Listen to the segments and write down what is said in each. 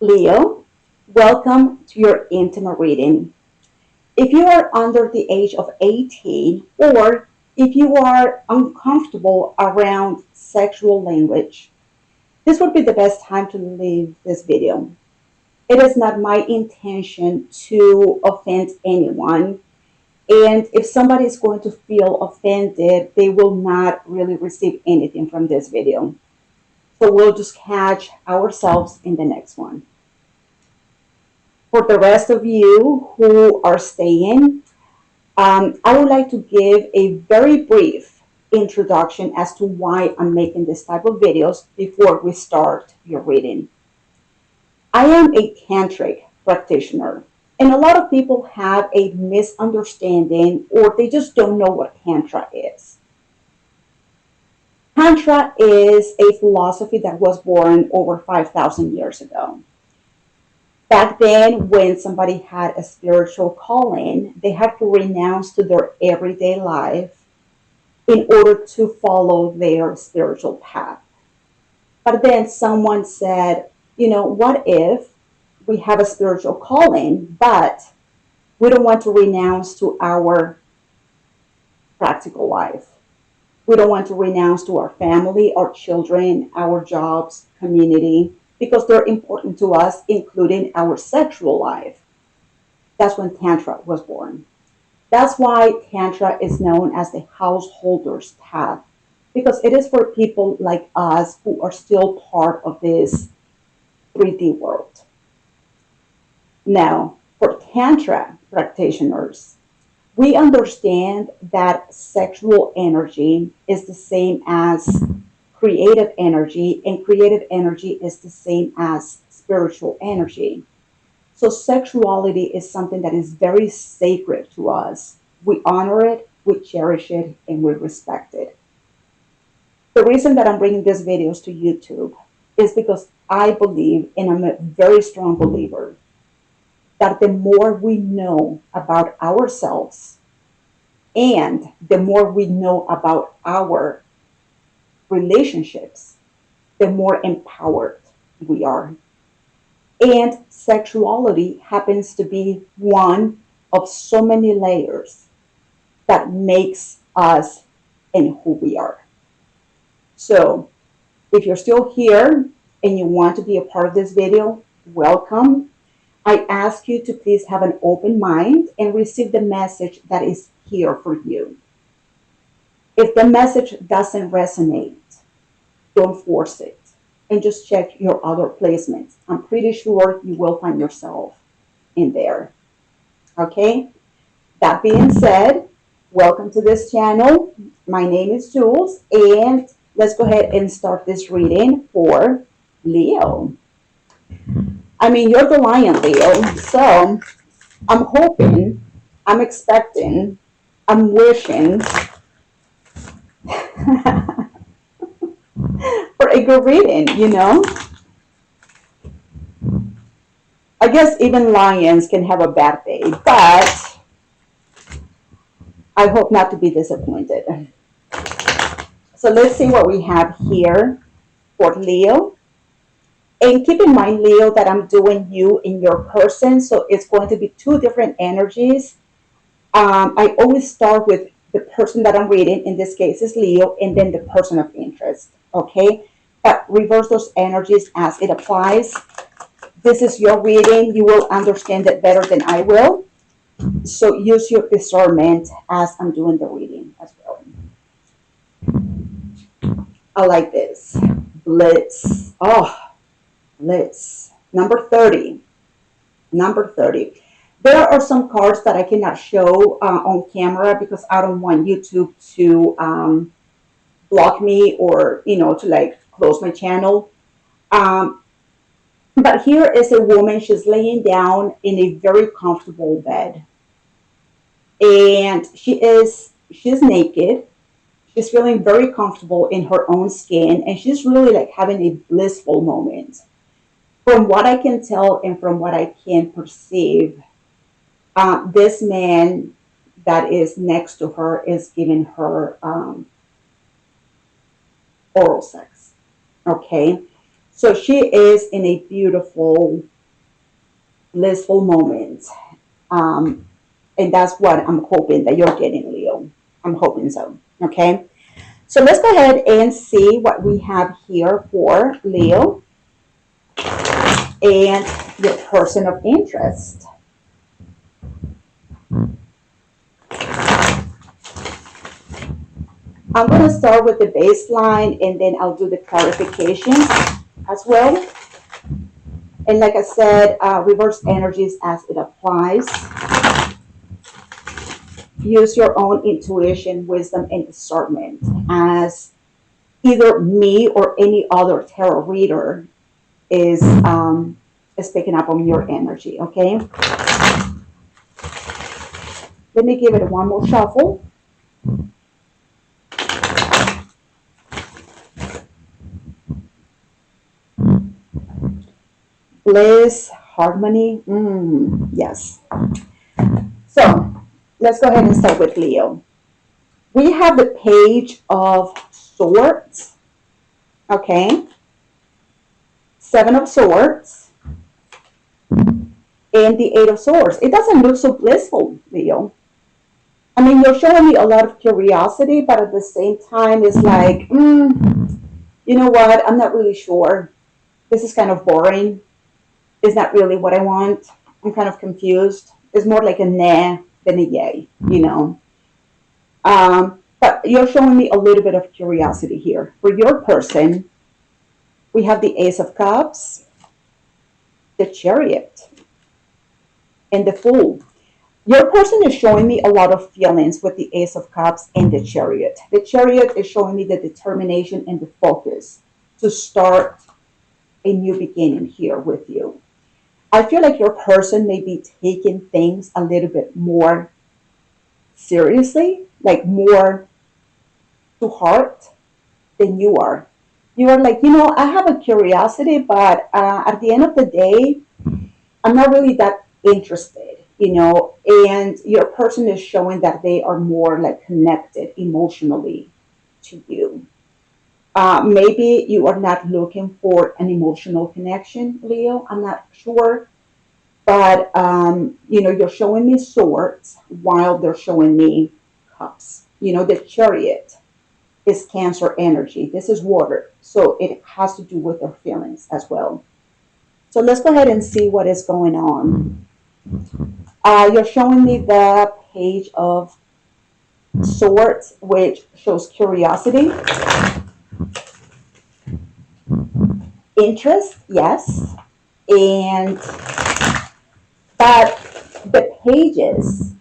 Leo, welcome to your intimate reading. If you are under the age of 18 or if you are uncomfortable around sexual language, this would be the best time to leave this video. It is not my intention to offend anyone, and if somebody is going to feel offended, they will not really receive anything from this video. So we'll just catch ourselves in the next one. For the rest of you who are staying, I would like to give a very brief introduction as to why I'm making this type of videos before we start your reading. I am a tantric practitioner, and a lot of people have a misunderstanding or they just don't know what tantra is. Tantra is a philosophy that was born over 5,000 years ago. Back then, when somebody had a spiritual calling, they had to renounce to their everyday life in order to follow their spiritual path. But then someone said, what if we have a spiritual calling, but we don't want to renounce to our practical life? We don't want to renounce to our family, our children, our jobs, community, because they're important to us, including our sexual life. That's when Tantra was born. That's why Tantra is known as the householder's path, because it is for people like us who are still part of this 3D world. Now, for Tantra practitioners, we understand that sexual energy is the same as creative energy, and creative energy is the same as spiritual energy. So sexuality is something that is very sacred to us. We honor it, we cherish it, and we respect it. The reason that I'm bringing these videos to YouTube is because I believe, and I'm a very strong believer, that the more we know about ourselves and the more we know about our relationships, the more empowered we are. And sexuality happens to be one of so many layers that makes us and who we are. So if you're still here and you want to be a part of this video, welcome. I ask you to please have an open mind and receive the message that is here for you. If the message doesn't resonate, don't force it and just check your other placements. I'm pretty sure you will find yourself in there. Okay? That being said, welcome to this channel. My name is Jules, and let's go ahead and start this reading for Leo. I mean, you're the lion, Leo, so I'm hoping, I'm expecting, I'm wishing for a good reading, I guess even lions can have a bad day, but I hope not to be disappointed. So let's see what we have here for Leo. And keep in mind, Leo, that I'm doing you in your person, so it's going to be two different energies. I always start with the person that I'm reading, in this case is Leo, and then the person of interest, okay? But reverse those energies as it applies. This is your reading. You will understand it better than I will. So use your discernment as I'm doing the reading as well. I like this. Blitz. Oh, Blitz. Number 30. Number 30. There are some cards that I cannot show on camera because I don't want YouTube to block me or, to like close my channel. But here is a woman. She's laying down in a very comfortable bed. And she's naked. She's feeling very comfortable in her own skin. And she's really like having a blissful moment. From what I can tell and from what I can perceive, this man that is next to her is giving her oral sex. Okay, so she is in a beautiful blissful moments. Um, and that's what I'm hoping that you're getting, Leo. I'm hoping so. Okay. So let's go ahead and see what we have here for Leo and your person of interest. I'm going to start with the baseline and then I'll do the clarification as well. And like I said, reverse energies as it applies. Use your own intuition, wisdom, and discernment as either me or any other tarot reader is picking up on your energy, okay? Let me give it one more shuffle. Bliss, harmony, yes. So let's go ahead and start with Leo. We have the Page of Swords, okay? Seven of Swords, and the Eight of Swords. It doesn't look so blissful, Leo. I mean, you're showing me a lot of curiosity, but at the same time, it's like, you know what? I'm not really sure. This is kind of boring. It's not really what I want. I'm kind of confused. It's more like a nah than a yay, you know. But you're showing me a little bit of curiosity here. For your person, we have the Ace of Cups, the Chariot, and the Fool. Your person is showing me a lot of feelings with the Ace of Cups and the Chariot. The Chariot is showing me the determination and the focus to start a new beginning here with you. I feel like your person may be taking things a little bit more seriously, like more to heart than you are. You are like, I have a curiosity, but at the end of the day, I'm not really that interested, and your person is showing that they are more like connected emotionally to you. Maybe you are not looking for an emotional connection, Leo. I'm not sure. But, you're showing me swords while they're showing me cups. The Chariot is Cancer energy. This is water. So it has to do with their feelings as well. So let's go ahead and see what is going on. You're showing me the Page of Swords, which shows curiosity. Interest, yes. But the pages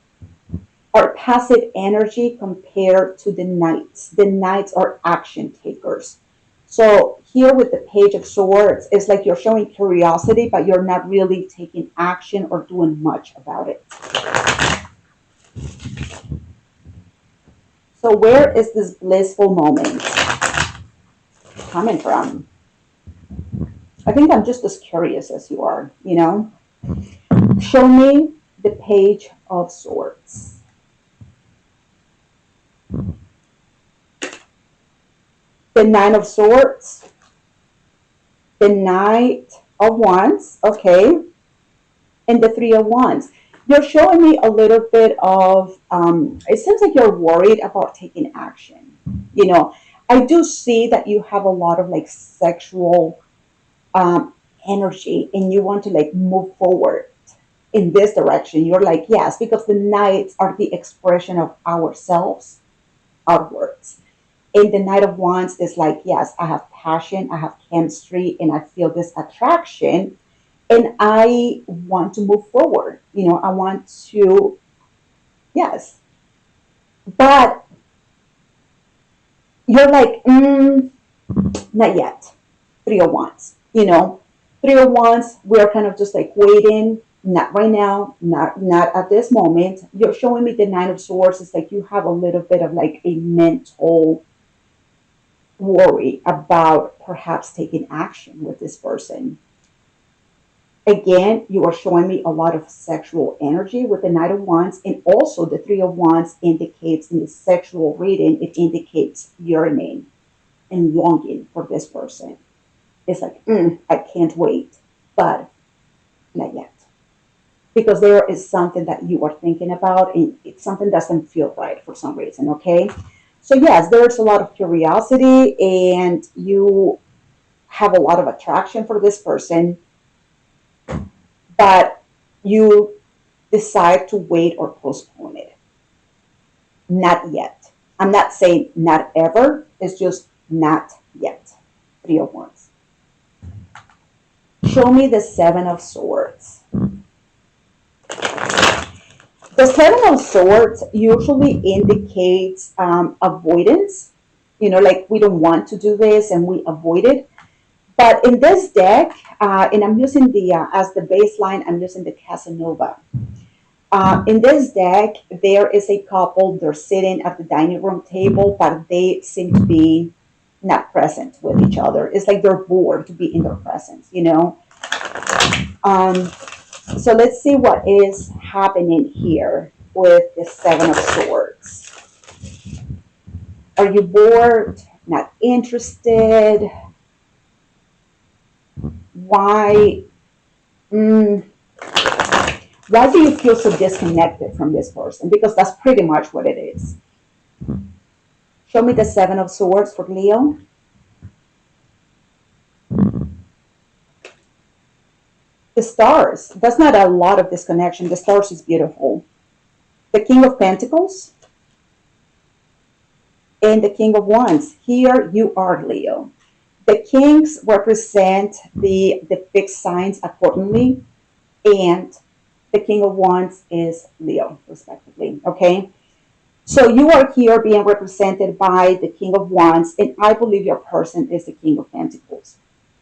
are passive energy compared to the knights. The knights are action takers. So here with the Page of Swords, it's like you're showing curiosity, but you're not really taking action or doing much about it. So where is this blissful moment coming from? I think I'm just as curious as you are, Show me the Page of Swords. The Nine of Swords. The Knight of Wands, okay. And the Three of Wands. You're showing me a little bit of, it seems like you're worried about taking action. I do see that you have a lot of like sexual energy and you want to like move forward in this direction. You're like, yes, because the knights are the expression of ourselves outwards. And the Knight of Wands is like, yes, I have passion, I have chemistry, and I feel this attraction, and I want to move forward. I want to, yes. But you're like, not yet. Three of Wands, Three of Wands, we're kind of just like waiting. Not right now, not at this moment. You're showing me the Nine of Swords. It's like you have a little bit of like a mental worry about perhaps taking action with this person. Again, you are showing me a lot of sexual energy with the Knight of Wands, and also the Three of Wands indicates in the sexual reading, it indicates yearning and longing for this person. It's like, I can't wait, but not yet. because there is something that you are thinking about and it's something doesn't feel right for some reason, okay? So yes, there's a lot of curiosity and you have a lot of attraction for this person, but you decide to wait or postpone it. Not yet. I'm not saying not ever, it's just not yet. Three of Wands. Show me the Seven of Swords. The Seven of Swords usually indicates avoidance. You know, like we don't want to do this and we avoid it. But in this deck, and I'm using as the baseline, I'm using the Casanova. In this deck, there is a couple, they're sitting at the dining room table, but they seem to be not present with each other. It's like they're bored to be in their presence, you know? Um, so let's see what is happening here with the Seven of Swords. Are you bored? Not interested? Why? Why do you feel so disconnected from this person? Because that's pretty much what it is. Show me the Seven of Swords for Leo. The Stars. That's not a lot of disconnection. The Stars is beautiful. The King of Pentacles and the King of Wands. Here you are, Leo. The Kings represent the fixed signs accordingly, and the King of Wands is Leo, respectively. Okay? So you are here being represented by the King of Wands, and I believe your person is the King of Pentacles.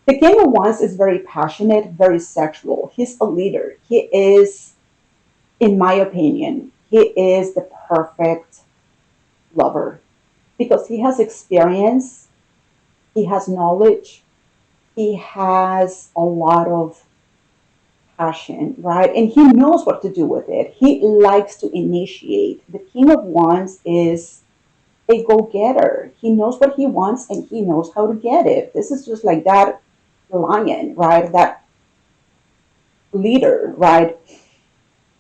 The King of Wands is very passionate, very sexual. He's a leader. He is, in my opinion, he is the perfect lover because he has experience, he has knowledge, he has a lot of passion, right? And he knows what to do with it. He likes to initiate. The King of Wands is a go-getter. He knows what he wants and he knows how to get it. This is just like that lion, right? That leader, right?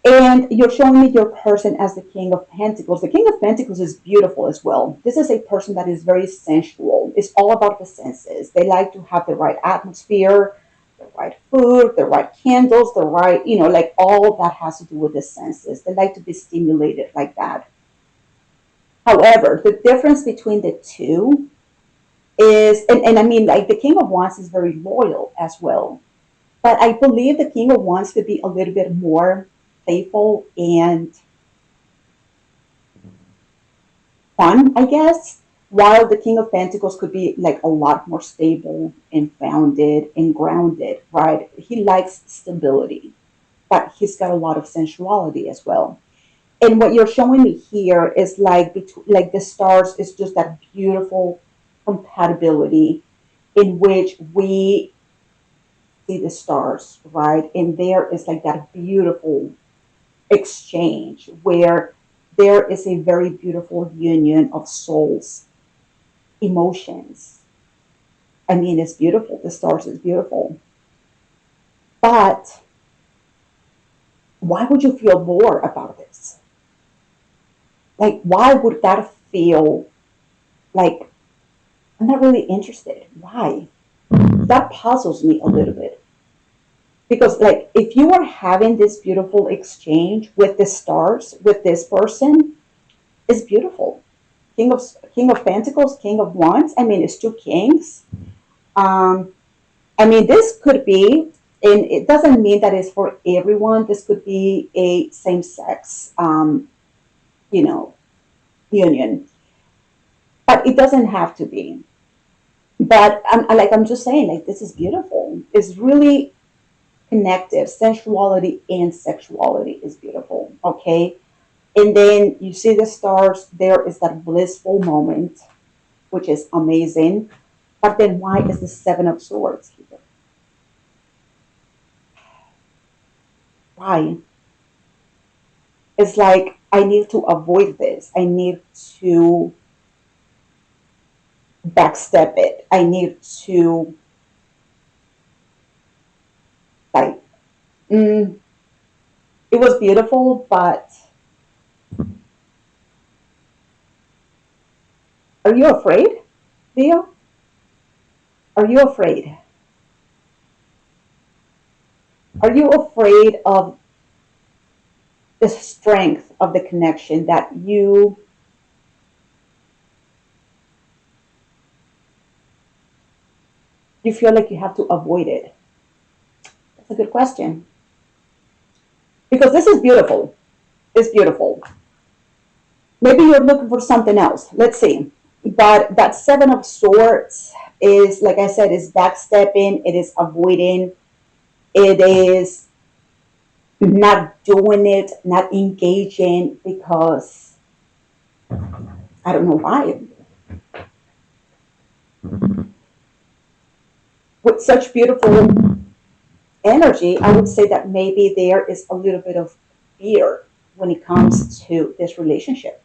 And you're showing me your person as the King of Pentacles. The King of Pentacles is beautiful as well. This is a person that is very sensual. It's all about the senses. They like to have the right atmosphere, the right food, the right candles, the right, you know, like all that has to do with the senses. They like to be stimulated like that. However, the difference between the two is, and I mean, like the King of Wands is very loyal as well. But I believe the King of Wands could be a little bit more playful and fun, I guess, while the King of Pentacles could be like a lot more stable and founded and grounded, right? He likes stability, but he's got a lot of sensuality as well. And what you're showing me here is like like the stars is just that beautiful compatibility in which we see the stars, right? And there is like that beautiful exchange where there is a very beautiful union of souls, emotions. I mean, it's beautiful. The stars is beautiful. But why would you feel more about this? Like, why would that feel like I'm not really interested? Why? That puzzles me a little bit. Because, like, if you are having this beautiful exchange with the stars, with this person, it's beautiful. King of Pentacles, King of Wands. I mean, it's two kings. Um, I mean, this could be, and it doesn't mean that it's for everyone. This could be a same-sex, you know, union, but it doesn't have to be. But I'm just saying, like, this is beautiful. It's really connective. Sensuality and sexuality is beautiful. Okay, and then you see the stars. There is that blissful moment, which is amazing. But then why is the Seven of Swords here? Why? It's like I need to avoid this. I need to backstep it. I need to like It was beautiful, but are you afraid, Leo? Are you afraid? Are you afraid of the strength of the connection that you feel like you have to avoid it? That's a good question. Because this is beautiful. It's beautiful. Maybe you're looking for something else. Let's see. But that Seven of Swords is, like I said, is backstepping. It is avoiding. It is not doing it, not engaging because I don't know why. With such beautiful energy, I would say that maybe there is a little bit of fear when it comes to this relationship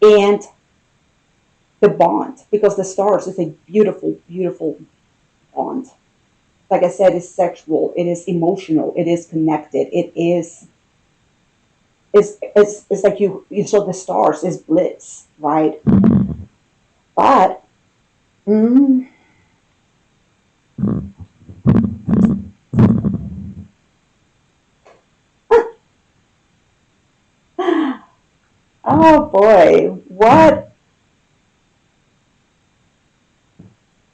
and the bond, because the stars is a beautiful, beautiful bond. Like I said, it's sexual, it is emotional, it is connected, it is it's like you saw the stars is bliss, right? But mm, oh boy,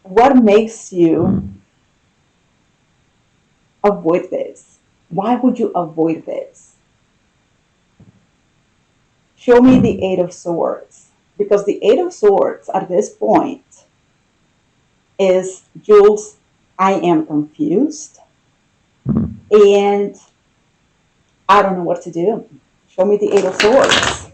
what makes you avoid this? Why would you avoid this? Show me the Eight of Swords. Because the Eight of Swords at this point is Jules, I am confused and I don't know what to do. Show me the Eight of Swords.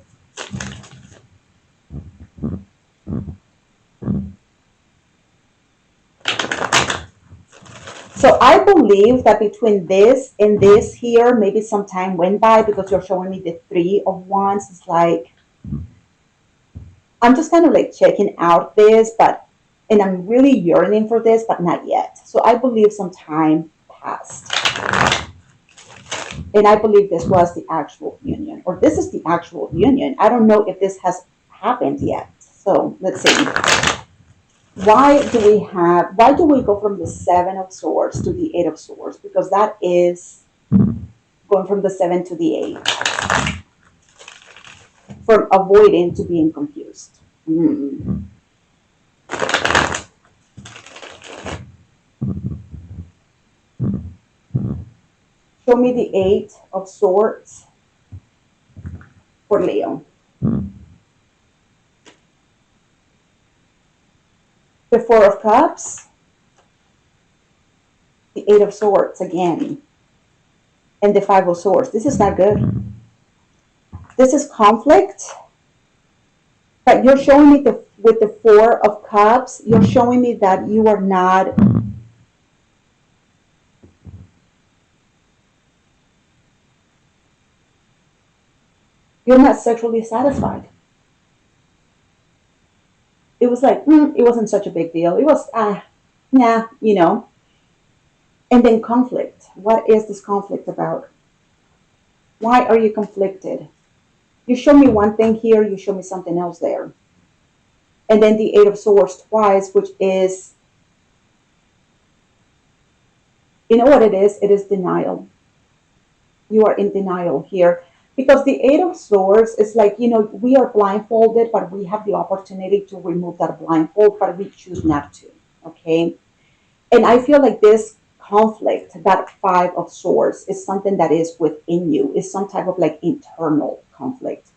So I believe that between this and this here, maybe some time went by because you're showing me the Three of Wands. It's like, I'm just kind of like checking out this, and I'm really yearning for this, but not yet. So I believe some time passed. And I believe this was the actual union, or this is the actual union. I don't know if this has happened yet. So let's see. Why do we go from the Seven of Swords to the Eight of Swords? Because that is going from the seven to the eight. From avoiding to being confused. Show me the Eight of Swords for Leo. The Four of Cups, the Eight of Swords again, and the Five of Swords. This is not good. This is conflict, but you're showing me with the Four of Cups, you're showing me that you are not sexually satisfied. It was like, it wasn't such a big deal. It was, yeah, And then conflict. What is this conflict about? Why are you conflicted? You show me one thing here, you show me something else there. And then the Eight of Swords twice, which is, you know what it is? It is denial. You are in denial here. Because the Eight of Swords is like, we are blindfolded, but we have the opportunity to remove that blindfold, but we choose not to. Okay? And I feel like this conflict, that Five of Swords, is something that is within you, is some type of like internal conflict.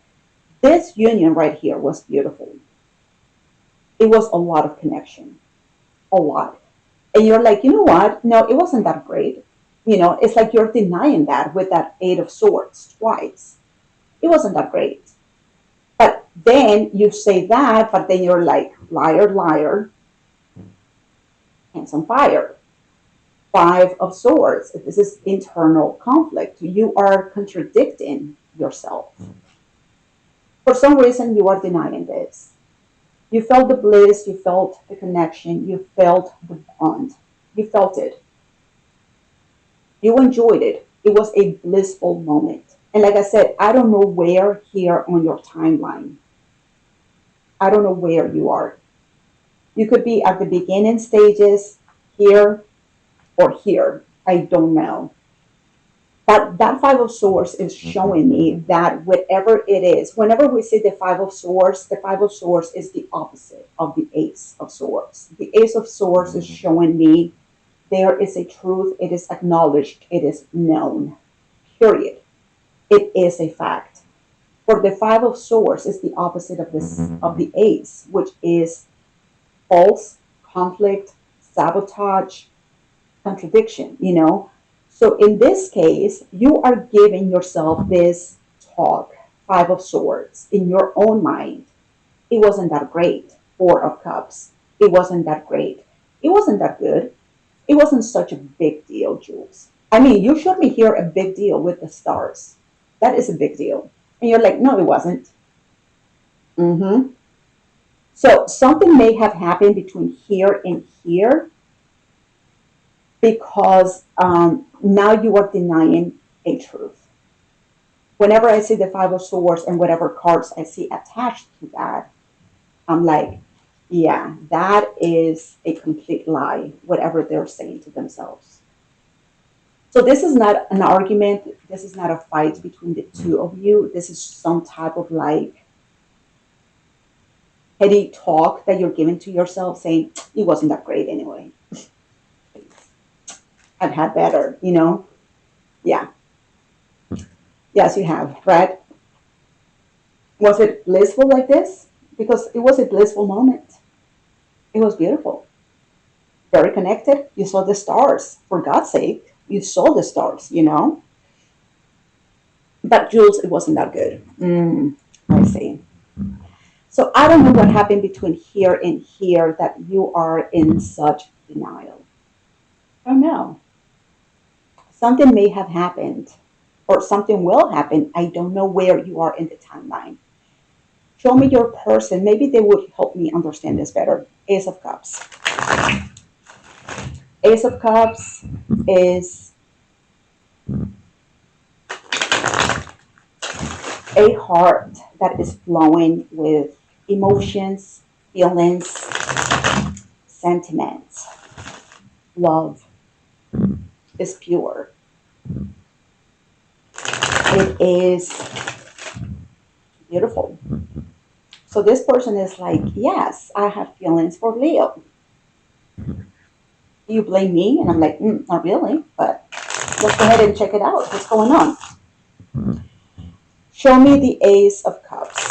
This union right here was beautiful. It was a lot of connection. A lot. And you're like, you know what? No, it wasn't that great. It's like you're denying that with that Eight of Swords twice. It wasn't that great. But then you say that, but then you're like, liar, liar, hands on fire. Five of Swords. This is internal conflict. You are contradicting yourself. For some reason, you are denying this. You felt the bliss, you felt the connection, you felt the bond. You felt it. You enjoyed it. It was a blissful moment. And like I said, I don't know where here on your timeline. I don't know where you are. You could be at the beginning stages here or here. I don't know. But that Five of Swords is showing me that whatever it is, whenever we see the Five of Swords is the opposite of the Ace of Swords. The Ace of Swords is showing me there is a truth, it is acknowledged, it is known, period. It is a fact. For the Five of Swords is the opposite of this of the Ace, which is false, conflict, sabotage, contradiction, you know. So in this case, you are giving yourself this talk, Five of Swords, in your own mind. It wasn't that great. Four of Cups. It wasn't that great. It wasn't that good. It wasn't such a big deal, Jules. I mean, you showed me here a big deal with the stars. That is a big deal. And you're like, no, it wasn't. Mm-hmm. So something may have happened between here and here because now you are denying a truth. Whenever I see the Five of Swords and whatever cards I see attached to that, I'm like, yeah, that is a complete lie, whatever they're saying to themselves. So this is not an argument. This is not a fight between the two of you. This is some type of like heady talk that you're giving to yourself saying, it wasn't that great anyway. I've had better, you know? Yeah. Yes, you have, right? Was it blissful like this? Because it was a blissful moment. It was beautiful. Very connected. You saw the stars. For God's sake, you saw the stars, you know? But Jules, it wasn't that good. I see. So I don't know what happened between here and here that you are in such denial. I don't know. Something may have happened or something will happen. I don't know where you are in the timeline. Show me your person. Maybe they would help me understand this better. Ace of Cups. Ace of Cups is a heart that is flowing with emotions, feelings, sentiments. Love is pure. It is beautiful. So this person is like, yes, I have feelings for Leo. You blame me? And I'm like, not really, but let's go ahead and check it out. What's going on? Show me the Ace of Cups.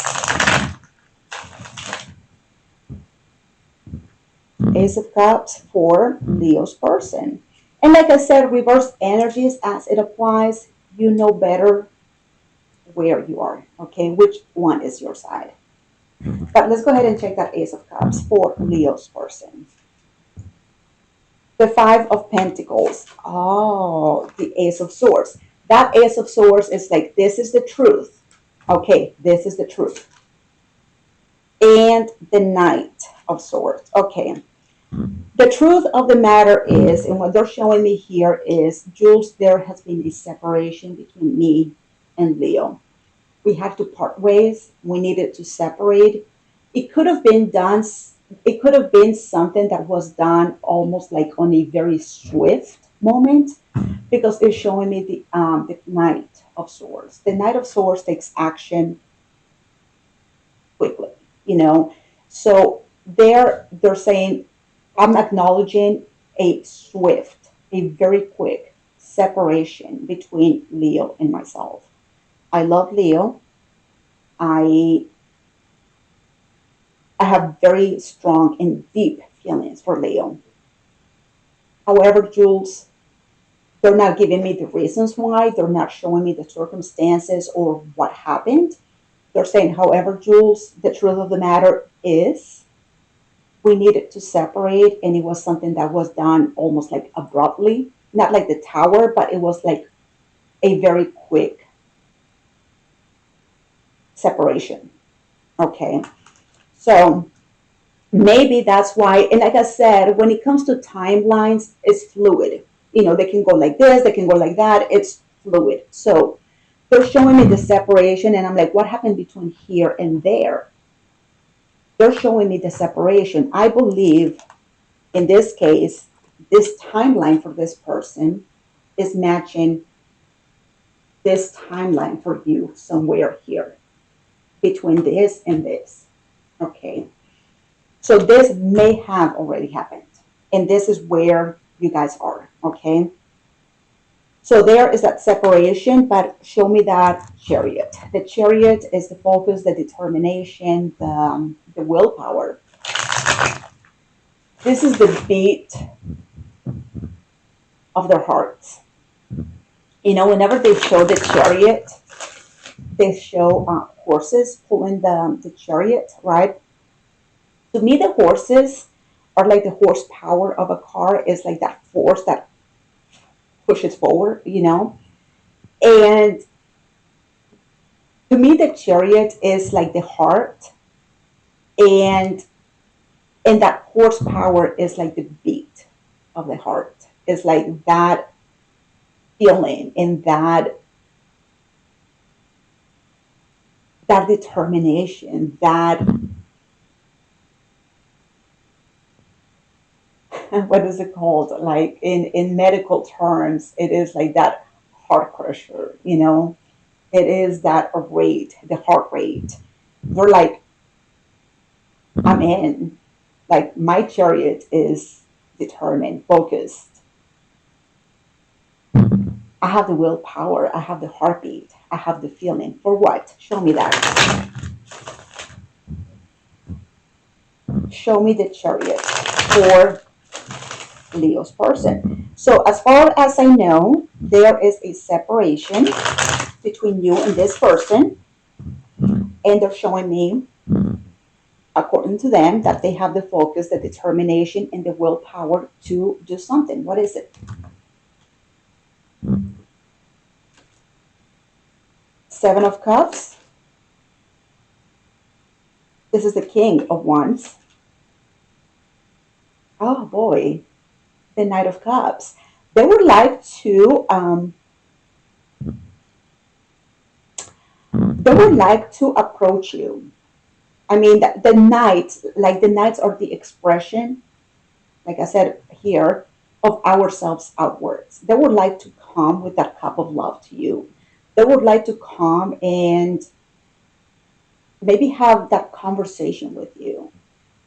Ace of Cups for Leo's person. And like I said, reverse energies as it applies, you know better where you are, okay? Which one is your side? But let's go ahead and check that Ace of Cups for Leo's person. The Five of Pentacles. Oh, the Ace of Swords. That Ace of Swords is like, this is the truth. Okay, this is the truth. And the Knight of Swords. Okay. The truth of the matter is, and what they're showing me here is, Jules, there has been a separation between me and Leo. We had to part ways. We needed to separate. It could have been done. It could have been something that was done almost like on a very swift moment, because it's showing me the Knight of Swords. The Knight of Swords takes action quickly, you know. So they're saying, I'm acknowledging a swift, a very quick separation between Leo and myself. I love Leo. I have very strong and deep feelings for Leo. However, Jules, they're not giving me the reasons why. They're not showing me the circumstances or what happened. They're saying, however, Jules, the truth of the matter is, we needed to separate, and it was something that was done almost like abruptly. Not like the Tower, but it was like a very quick separation. Okay. So maybe that's why, and like I said, when it comes to timelines, it's fluid. You know, they can go like this, they can go like that. It's fluid. So they're showing me the separation, and I'm like, what happened between here and there? They're showing me the separation. I believe in this case, this timeline for this person is matching this timeline for you somewhere here between this and this. Okay. So this may have already happened. And this is where you guys are. Okay. So there is that separation, but show me that chariot. The chariot is the focus, the determination, the willpower. This is the beat of their hearts. You know, whenever they show the chariot, they show horses pulling the chariot, right? To me, the horses are like the horsepower of a car, is like that force that pushes forward, you know? And to me, the chariot is like the heart, and that horsepower is like the beat of the heart. It's like that feeling and that determination, that what is it called? Like in medical terms, it is like that heart pressure, you know? It is that rate, the heart rate. We're like, I'm in. Like my chariot is determined, focused. I have the willpower, I have the heartbeat, I have the feeling. For what? Show me that. Show me the chariot for Leo's person. So as far as I know, there is a separation between you and this person, and they're showing me, according to them, that they have the focus, the determination, and the willpower to do something. What is it? Seven of Cups. This is the King of Wands. Oh boy, the Knight of Cups. They would like to approach you. I mean, the knights, like the knights are the expression, like I said here, of ourselves outwards. They would like to come with that cup of love to you. They would like to come and maybe have that conversation with you.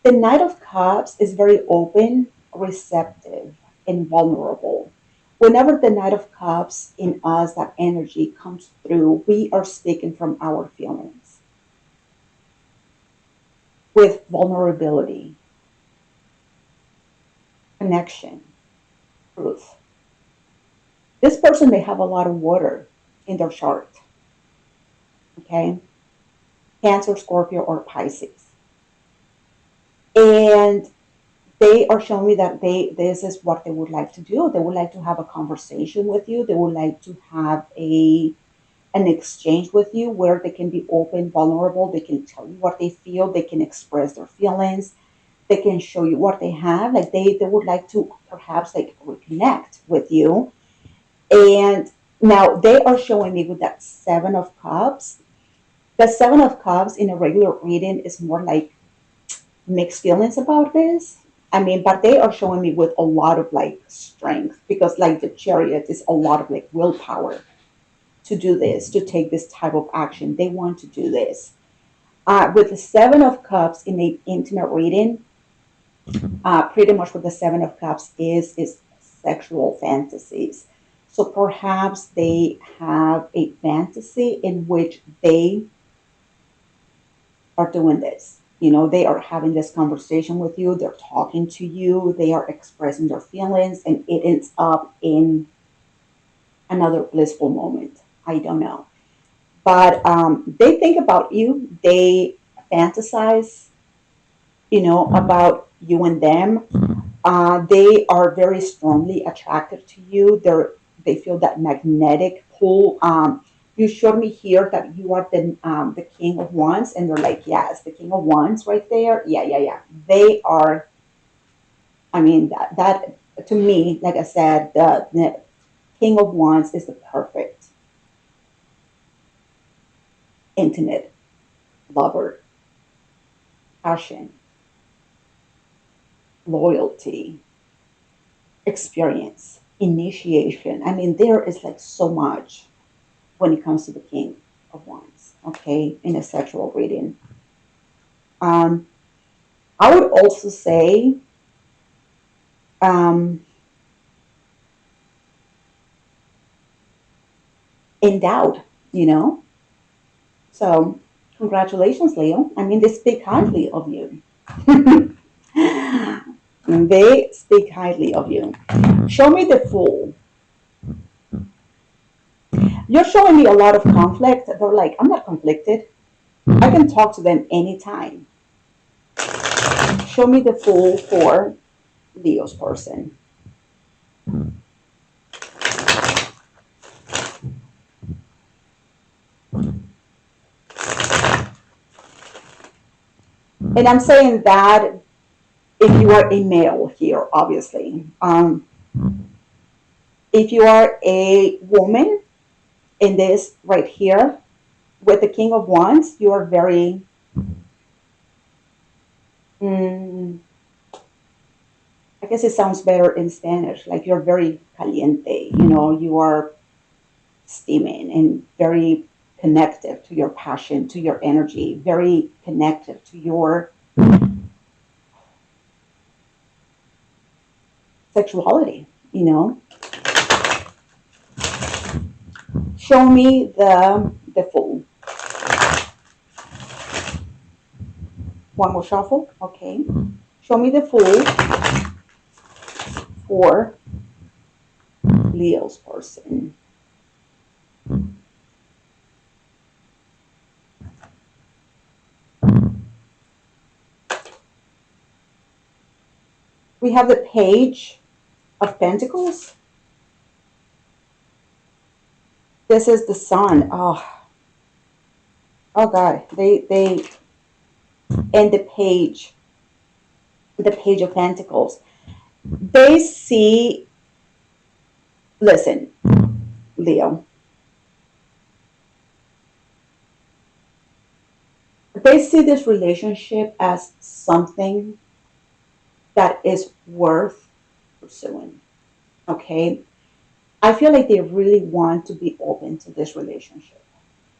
The Knight of Cups is very open, receptive, and vulnerable. Whenever the Knight of Cups in us, that energy comes through, we are speaking from our feelings with vulnerability, connection, truth. This person may have a lot of water in their chart, okay? Cancer, Scorpio, or Pisces. And they are showing me that this is what they would like to do. They would like to have a conversation with you. They would like to have an exchange with you where they can be open, vulnerable. They can tell you what they feel. They can express their feelings. They can show you what they have. Like they would like to perhaps like reconnect with you. And now they are showing me with that Seven of Cups. The Seven of Cups in a regular reading is more like mixed feelings about this. I mean, but they are showing me with a lot of like strength, because like the Chariot is a lot of like willpower to do this, to take this type of action. They want to do this. With the Seven of Cups in an intimate reading, pretty much what the Seven of Cups is sexual fantasies. So perhaps they have a fantasy in which they are doing this. You know, they are having this conversation with you, they're talking to you, they are expressing their feelings, and it ends up in another blissful moment. I don't know. But they think about you, they fantasize, you know, about you and them. They are very strongly attracted to you. They feel that magnetic pull. You showed me here that you are the King of Wands, and they're like, yes, the King of Wands right there. Yeah, yeah, yeah. They are. I mean, that to me, like I said, the King of Wands is the perfect intimate, lover, passion, loyalty, experience, initiation. I mean, there is like so much when it comes to the King of Wands, okay, in a sexual reading. Um, I would also say um, endowed, you know. So, congratulations, Leo. I mean, they speak highly of you. They speak highly of you. Show me the Fool. You're showing me a lot of conflict. They're like, I'm not conflicted. I can talk to them anytime. Show me the Fool for Leo's person. And I'm saying that if you are a male here, obviously. If you are a woman in this right here with the King of Wands, you are very, mm, I guess it sounds better in Spanish, like you're very caliente, you know, you are steaming and very connected to your passion, to your energy, very connected to your sexuality, you know. Show me the Fool. One more shuffle. Okay. Show me the Fool for Leo's person. We have the Page of Pentacles. This is the Sun. Oh God. They and the Page of Pentacles. They see, listen, Leo, they see this relationship as something that is worth pursuing. Okay. I feel like they really want to be open to this relationship.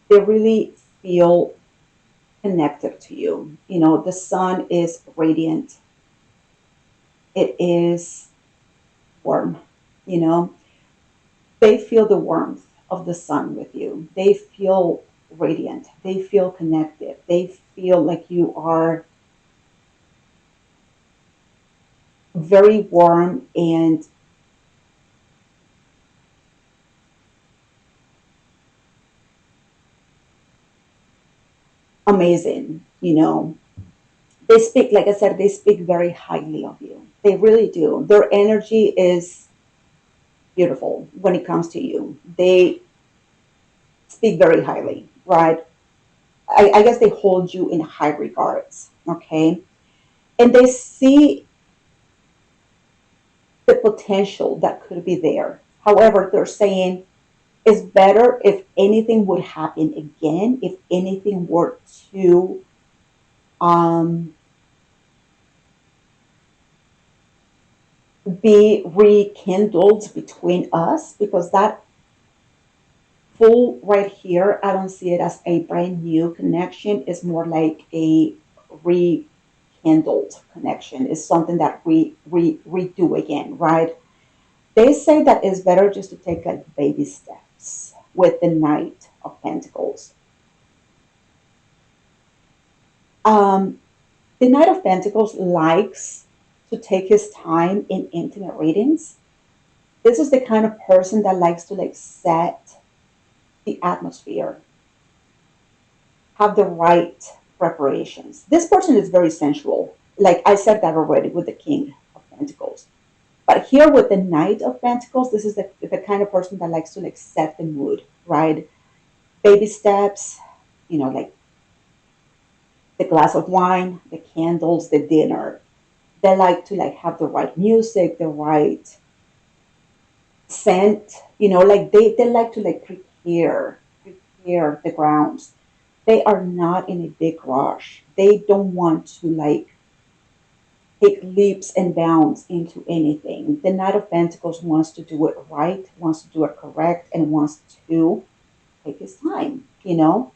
They really feel connected to you. You know, the Sun is radiant, it is warm, you know, they feel the warmth of the Sun with you. They feel radiant, they feel connected, they feel like you are very warm and amazing, you know. They speak, like I said, they speak very highly of you. They really do. Their energy is beautiful when it comes to you. They speak very highly, right? I guess they hold you in high regards, okay? And they see the potential that could be there. However, they're saying it's better if anything would happen again, if anything were to um, be rekindled between us, because that Fool right here, I don't see it as a brand new connection. It's more like a rekindled connection. It's something that we redo again, right? They say that it's better just to take like baby steps with the Knight of Pentacles. Um, the Knight of Pentacles likes to take his time in intimate readings. This is the kind of person that likes to like set the atmosphere, have the right preparations. This person is very sensual. Like I said that already with the King of Pentacles. But here with the Knight of Pentacles, this is the kind of person that likes to like set the mood, right? Baby steps, you know, like the glass of wine, the candles, the dinner. They like to like have the right music, the right scent, you know, like they like to like prepare the grounds. They are not in a big rush. They don't want to like take leaps and bounds into anything. The Knight of Pentacles wants to do it right, wants to do it correct, and wants to take his time, you know,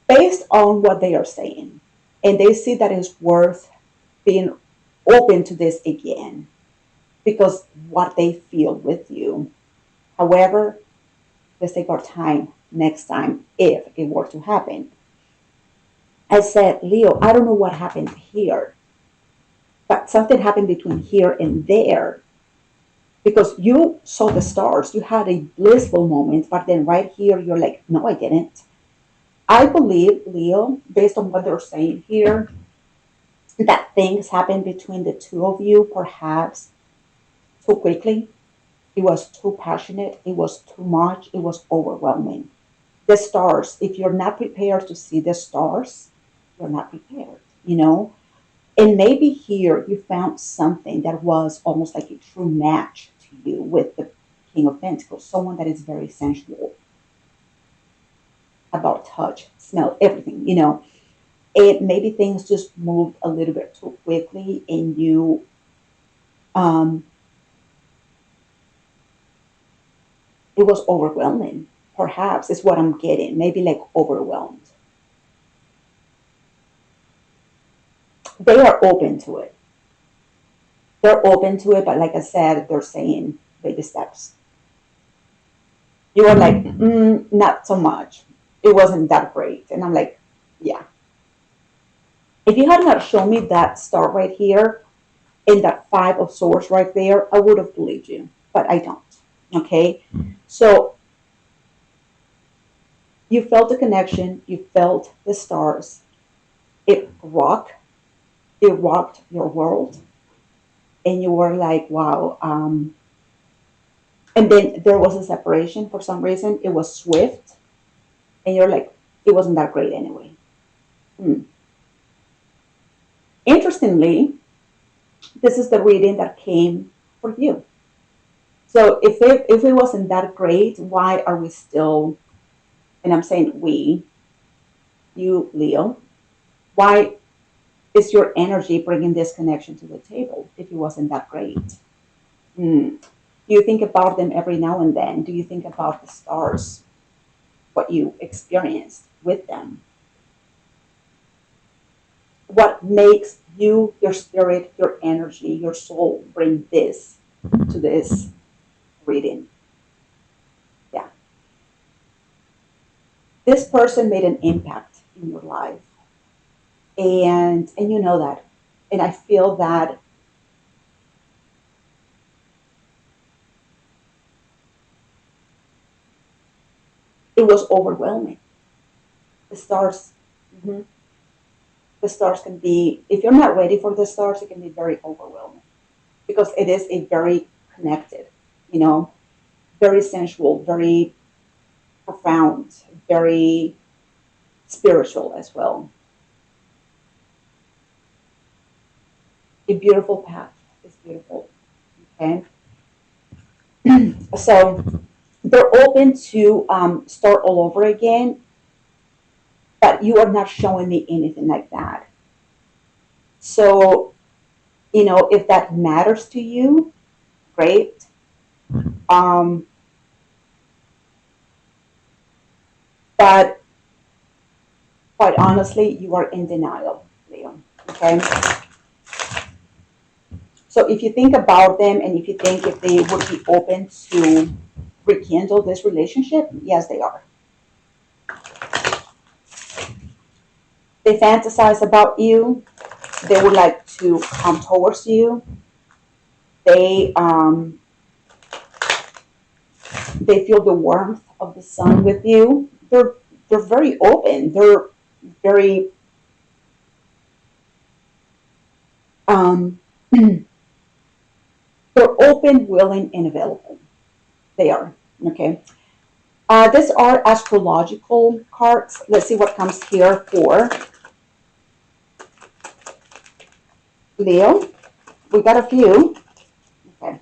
based on what they are saying. And they see that it's worth being open to this again because what they feel with you. However, let's take our time next time if it were to happen. I said, Leo, I don't know what happened here, but something happened between here and there because you saw the stars. You had a blissful moment, but then right here, you're like, no, I didn't. I believe, Leo, based on what they're saying here, that things happened between the two of you, perhaps too quickly. It was too passionate. It was too much. It was overwhelming. The stars, if you're not prepared to see the stars, you're not prepared, you know? And maybe here you found something that was almost like a true match to you with the King of Pentacles, someone that is very sensual about touch, smell, everything, you know. And maybe things just moved a little bit too quickly and you it was overwhelming. Perhaps is what I'm getting. Maybe like overwhelmed. They are open to it. They're open to it, but like I said, they're saying baby steps. You are like, not so much. It wasn't that great. And I'm like, yeah. If you had not shown me that star right here and that Five of Swords right there, I would have believed you, but I don't. Okay. So you felt the connection, you felt the stars. It rocked your world. And you were like, wow. And then there was a separation for some reason. It was swift. And you're like, it wasn't that great anyway. Interestingly, this is the reading that came for you. So if it wasn't that great, why are we still, and I'm saying we, you, Leo, why is your energy bringing this connection to the table if it wasn't that great? Do you think about them every now and then? Do you think about the stars, what you experienced with them? What makes you, your spirit, your energy, your soul bring this to this reading? Yeah. This person made an impact in your life. And you know that. And I feel that it was overwhelming. The stars, the stars can be, if you're not ready for the stars, it can be very overwhelming because it is a very connected, you know, very sensual, very profound, very spiritual as well. A beautiful path. It's beautiful. Okay. So they're open to start all over again, but you are not showing me anything like that. So, you know, if that matters to you, great. But quite honestly, you are in denial, Leo. Okay. So if you think about them and if you think if they would be open to rekindle this relationship, yes, they are. They fantasize about you. They would like to come towards you. They feel the warmth of the sun with you. They're very open. They're very they're open, willing, and available. They are. Okay. These are astrological cards. Let's see what comes here for Leo. We got a few. Okay.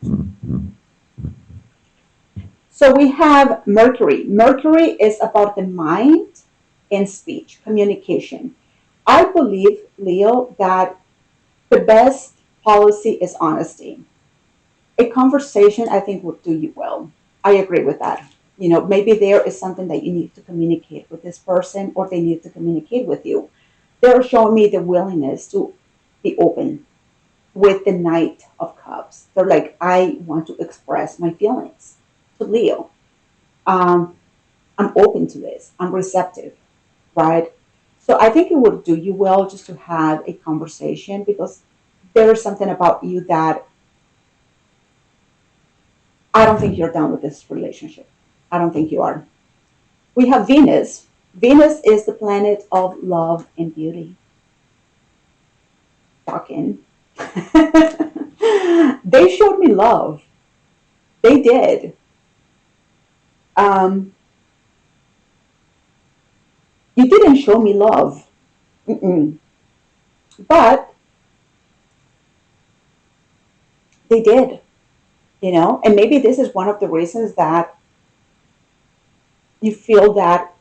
So we have Mercury. Mercury is about the mind in speech, communication. I believe, Leo, that the best policy is honesty. A conversation, I think, would do you well. I agree with that. Maybe there is something that you need to communicate with this person, or they need to communicate with you. They're showing me the willingness to be open with the Knight of Cups. They're like, I want to express my feelings to Leo. Um, I'm open to this. I'm receptive, right? So I think it would do you well just to have a conversation, because there is something about you that I don't think you're done with this relationship. I don't think you are. We have Venus. Venus is the planet of love and beauty. Shocking. They showed me love. They did. Um, you didn't show me love. Mm-mm. But they did, and maybe this is one of the reasons that you feel that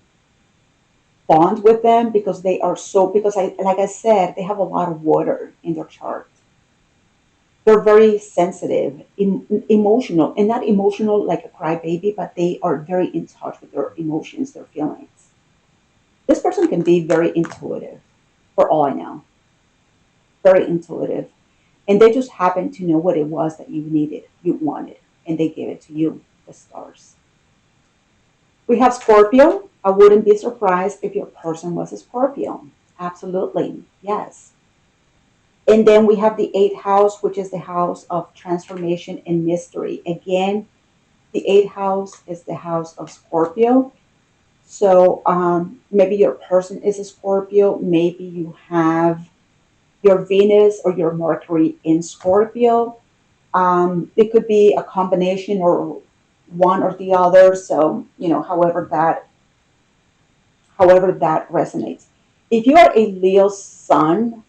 bond with them, because they are so, because like I said, they have a lot of water in their chart. They're very sensitive, emotional, and not emotional like a crybaby, but they are very in touch with their emotions, their feelings. This person can be very intuitive, for all I know. Very intuitive. And they just happen to know what it was that you needed, you wanted, and they gave it to you, the stars. We have Scorpio. I wouldn't be surprised if your person was a Scorpio. Absolutely, yes. And then we have the eighth house, which is the house of transformation and mystery. Again, the eighth house is the house of Scorpio. So maybe your person is a Scorpio. Maybe you have your Venus or your Mercury in Scorpio. It could be a combination or one or the other. So, however that resonates. If you are a Leo sun,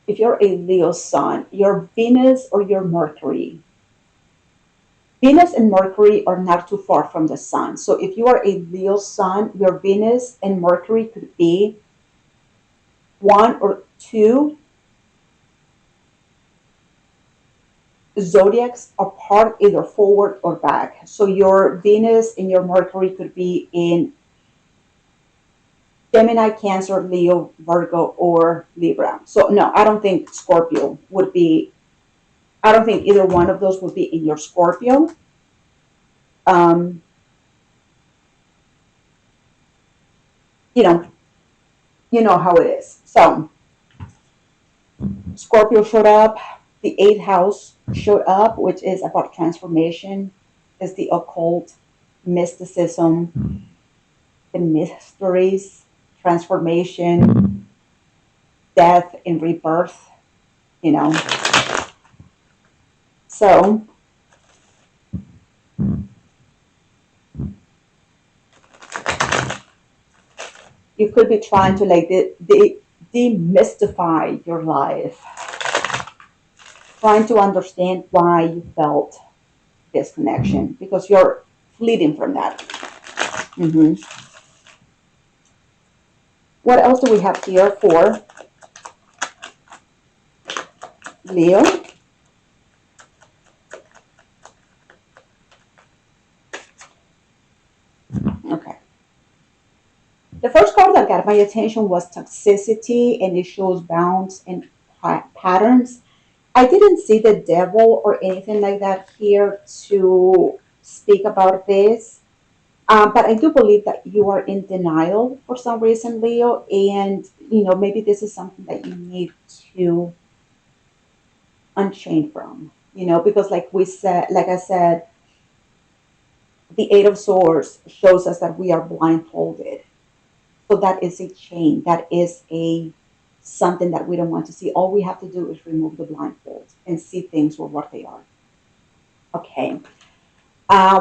if you're a Leo sun, your Venus or your Mercury, Venus and Mercury are not too far from the sun. So if you are a Leo sun, your Venus and Mercury could be one or two zodiacs apart, either forward or back. So your Venus and your Mercury could be in Gemini, Cancer, Leo, Virgo, or Libra. So no, I don't think Scorpio would be, I don't think either one of those would be in your Scorpio. Um, you know, you know how it is. So Scorpio showed up, the eighth house showed up, which is about transformation, is the occult, mysticism, the mysteries, transformation, death and rebirth, you know. So you could be trying to like demystify your life, trying to understand why you felt this connection, because you're fleeting from that. hmm What else do we have here for Leo? Okay. The first card that got my attention was toxicity, and it shows bounds and patterns. I didn't see the devil or anything like that here to speak about this. But I do believe that you are in denial for some reason, Leo, and maybe this is something that you need to unchain from. Because like I said, the Eight of Swords shows us that we are blindfolded. So that is a chain. That is a something that we don't want to see. All we have to do is remove the blindfold and see things for what they are. Okay.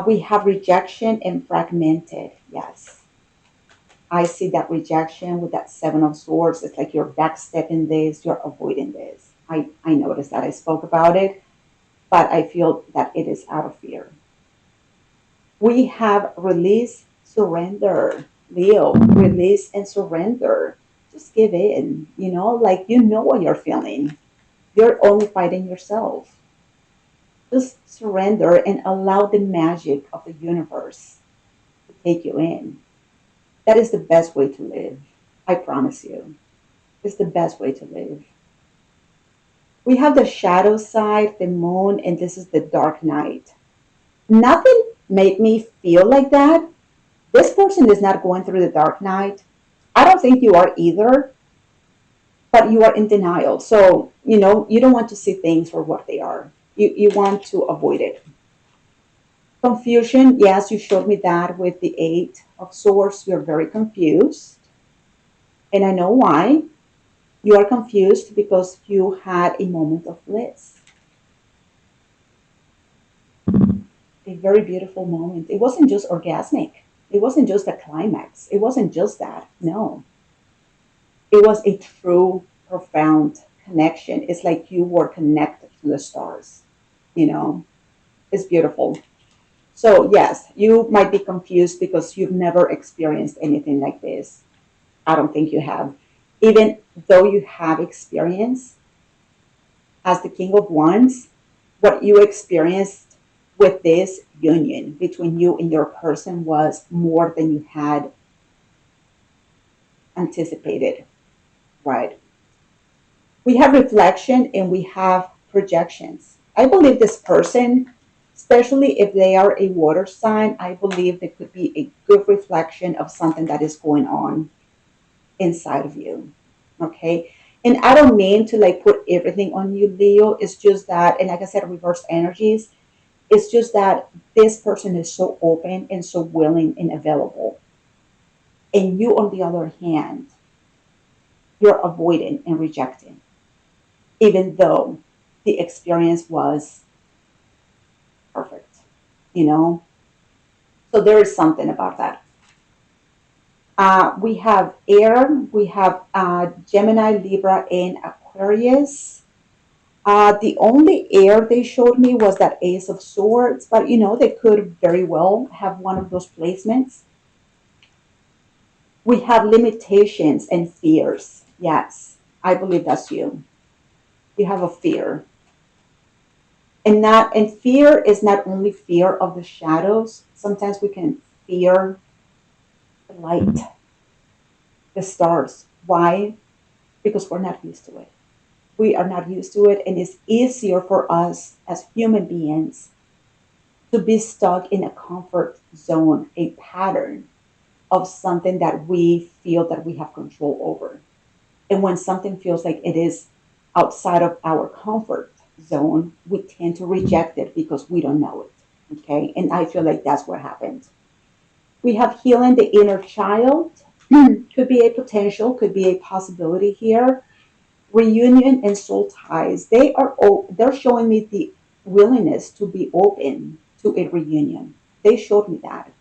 We have rejection and fragmented. Yes. I see that rejection with that Seven of Swords. It's like you're backstepping this, you're avoiding this. I noticed that I spoke about it, but I feel that it is out of fear. We have release, surrender, Leo, release and surrender. Just give in, like you know what you're feeling. You're only fighting yourself. Just surrender and allow the magic of the universe to take you in. That is the best way to live. I promise you. It's the best way to live. We have the shadow side, the moon, and this is the dark night. Nothing made me feel like that. This person is not going through the dark night. I don't think you are either, but you are in denial. So, you don't want to see things for what they are. You want to avoid it. Confusion, yes, you showed me that with the Eight of Swords. You're very confused. And I know why. You are confused because you had a moment of bliss, a very beautiful moment. It wasn't just orgasmic, it wasn't just a climax, it wasn't just that. No, it was a true, profound connection. It's like you were connected to the stars, you know, it's beautiful. So, yes, you might be confused because you've never experienced anything like this. I don't think you have. Even though you have experience as the King of Wands, what you experienced with this union between you and your person was more than you had anticipated, right? We have reflection and we have projections. I believe this person, especially if they are a water sign, I believe there could be a good reflection of something that is going on inside of you. Okay. And I don't mean to like put everything on you, Leo. It's just that, and like I said, reverse energies. It's just that this person is so open and so willing and available. And you, on the other hand, you're avoiding and rejecting, even though the experience was perfect, you know? So there is something about that. We have air, we have Gemini, Libra, and Aquarius. The only air they showed me was that Ace of Swords, but they could very well have one of those placements. We have limitations and fears. Yes, I believe that's you. You have a fear. And fear is not only fear of the shadows. Sometimes we can fear the light, the stars. Why? Because we're not used to it. We are not used to it, and it's easier for us as human beings to be stuck in a comfort zone, a pattern of something that we feel that we have control over. And when something feels like it is outside of our comfort zone, we tend to reject it because we don't know it. Okay. And I feel like that's what happened. We have healing the inner child. Could be a potential, could be a possibility here. Reunion and soul ties. They're showing me the willingness to be open to a reunion. They showed me that.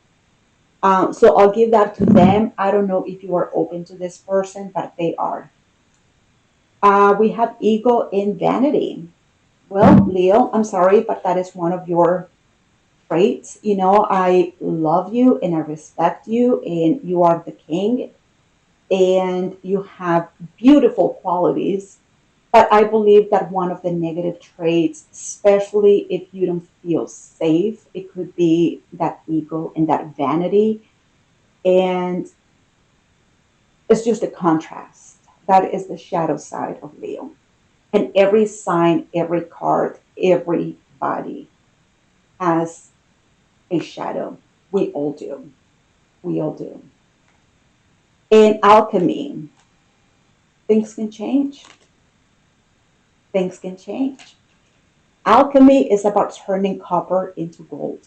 So I'll give that to them. I don't know if you are open to this person, but they are. We have ego and vanity. Well, Leo, I'm sorry, but that is one of your traits. I love you and I respect you, and you are the king, and you have beautiful qualities. But I believe that one of the negative traits, especially if you don't feel safe, it could be that ego and that vanity. And it's just a contrast. That is the shadow side of Leo. And every sign, every card, everybody has a shadow. We all do. We all do. In alchemy, things can change. Things can change. Alchemy is about turning copper into gold.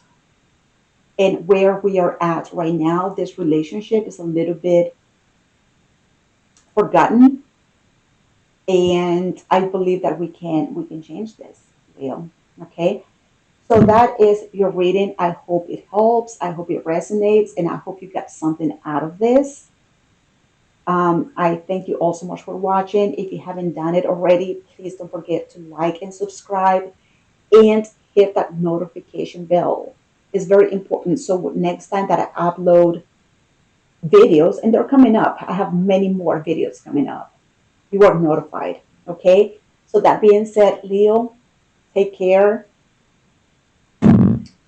And where we are at right now, this relationship is a little bit forgotten. And I believe that we can change this, Leo. Okay. So that is your reading. I hope it helps. I hope it resonates, and I hope you get something out of this. I thank you all so much for watching. If you haven't done it already, please don't forget to like and subscribe and hit that notification bell. It's very important. So next time that I upload videos, and they're coming up. I have many more videos coming up. You are notified, okay? So that being said, Leo, take care.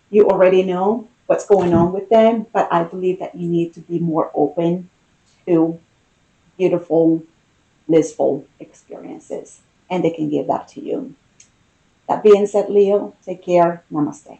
You already know what's going on with them, but I believe that you need to be more open to beautiful, blissful experiences, and they can give that to you. That being said, Leo, take care. Namaste.